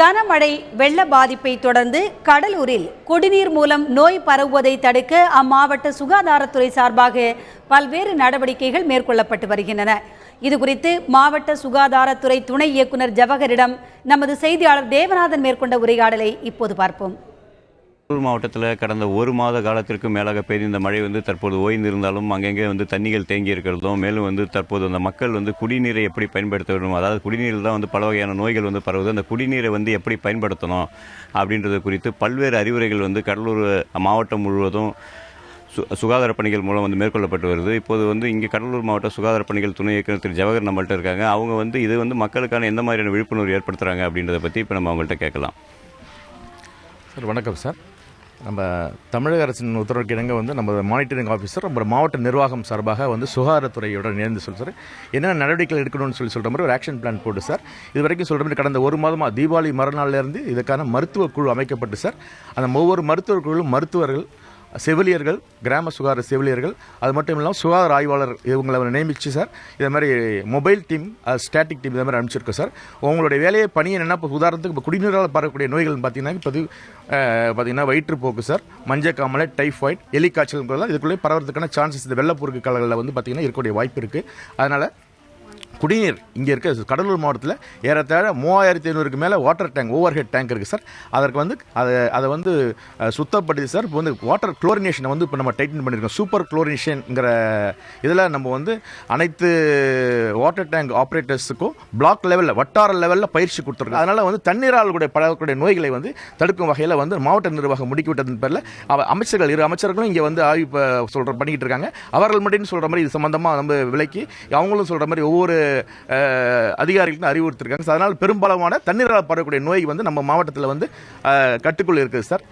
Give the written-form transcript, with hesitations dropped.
கனமழை வெள்ள பாதிப்பை தொடர்ந்து கடலூரில் குடிநீர் மூலம் நோய் பரவுவதை தடுக்க அம்மாவட்ட சுகாதாரத்துறை சார்பாக பல்வேறு நடவடிக்கைகள் மேற்கொள்ளப்பட்டு வருகின்றன. இதுகுறித்து மாவட்ட சுகாதாரத்துறை துணை இயக்குநர் ஜவஹரிடம் நமது செய்தியாளர் தேவநாதன் மேற்கொண்ட உரையாடலை இப்போது பார்ப்போம். கடலூர் மாவட்டத்தில் கடந்த ஒரு மாத காலத்திற்கு மேலாக பெய்த இந்த மழை தற்போது ஓய்ந்திருந்தாலும் அங்கங்கே தண்ணிகள் தேங்கி இருக்கிறதும், மேலும் தற்போது அந்த மக்கள் குடிநீரை எப்படி பயன்படுத்த வேண்டும், அதாவது குடிநீரில் தான் பல வகையான நோய்கள் பரவுது, அந்த குடிநீரை எப்படி பயன்படுத்தணும் அப்படின்றது குறித்து பல்வேறு அறிவுரைகள் கடலூர் மாவட்டம் முழுவதும் சுகாதார பணிகள் மூலம் மேற்கொள்ளப்பட்டு வருது. இப்போது இங்கே கடலூர் மாவட்ட சுகாதார பணிகள் துணை இயக்குநர் திரு ஜவஹர் நம்மள்ட்ட இருக்காங்க. அவங்க இது மக்களுக்கான எந்த மாதிரியான விழிப்புணர்வு ஏற்படுத்துகிறாங்க அப்படின்றத பற்றி இப்போ நம்ம அவங்கள்ட்ட கேட்கலாம். சார் வணக்கம் சார். நம்ம தமிழக அரசின் உத்தரவுக்கு இணங்க நம்ம மானிட்டரிங் ஆஃபீஸர் நம்ம மாவட்ட நிர்வாகம் சார்பாக சுகாதாரத்துறையுடன் இணைந்து சார் என்னென்ன நடவடிக்கைகள் எடுக்கணும்னு சொல்கிற மாதிரி ஒரு ஆக்ஷன் பிளான் போட்டு சார் இது வரைக்கும் சொல்கிற மாதிரி கடந்த ஒரு மாதமாக தீபாவளி மறுநாள்லேருந்து இதுக்கான மருத்துவ குழு அமைக்கப்பட்டு சார் அந்த ஒவ்வொரு மருத்துவ குழுவும் மருத்துவர்கள், செவிலியர்கள், கிராம சுகாதார செவிலியர்கள், அது மட்டும் இல்லாமல் சுகாதார ஆய்வாளர் இவங்களை நியமிச்சு சார் இதே மாதிரி மொபைல் டீம், ஸ்டாட்டிக் டீம் இதை மாதிரி அனுப்பிச்சிருக்கோம் சார். உங்களுடைய வேலையை பணி என்னென்னா இப்போ உதாரணத்துக்கு இப்போ குடிநீரால் பரவக்கூடிய நோய்கள் பார்த்தீங்கன்னா வயிற்றுப்போக்கு சார், மஞ்சக்காமலை, டைஃபாய்டு, எலிக்காய்ச்சல் இதுக்குள்ளே பரவறதுக்கான சான்சஸ் இந்த வெள்ளப்பொருக்கு காலங்களில் பார்த்தீங்கன்னா இருக்கக்கூடிய வாய்ப்பு இருக்குது. அதனால் குடிநீர் இங்கே இருக்க கடலூர் மாவட்டத்தில் ஏறத்தாழ 3500க்கு மேலே water tank, over head tank இருக்குது சார். அதற்கு அதை சுத்தப்படுத்தி சார் இப்போ வாட்டர் குளோரினேஷனை இப்போ நம்ம டைட்டன் பண்ணியிருக்கோம். சூப்பர் குளோரினேஷன்ங்கிற இதில் நம்ம அனைத்து வாட்டர் டேங்க் ஆப்ரேட்டர்ஸுக்கும் பிளாக் லெவலில், வட்டார லெவலில் பயிற்சி கொடுத்துருக்கோம். அதனால் தண்ணீரால் கூட பழகக்கூடிய நோய்களை தடுக்கும் வகையில் மாவட்ட நிர்வாகம் முடுக்கிவிட்டதன் பேரில் அமைச்சர்கள், இரு அமைச்சர்களும் இங்கே ஆய்வு பண்ணிக்கிட்டு இருக்காங்க. அவர்கள் மட்டும் சொல்கிற மாதிரி இது சம்மந்தமாக நம்ம விலைக்கு அவங்களும் சொல்கிற மாதிரி ஒவ்வொரு அதிகாரிகளுக்கும் அறிவுறுத்திருக்காங்க. அதனால் பெரும்பாலான தண்ணீரால் பரவக்கூடிய நோய் நம்ம மாவட்டத்தில் கட்டுக்குள் இருக்குது சார்.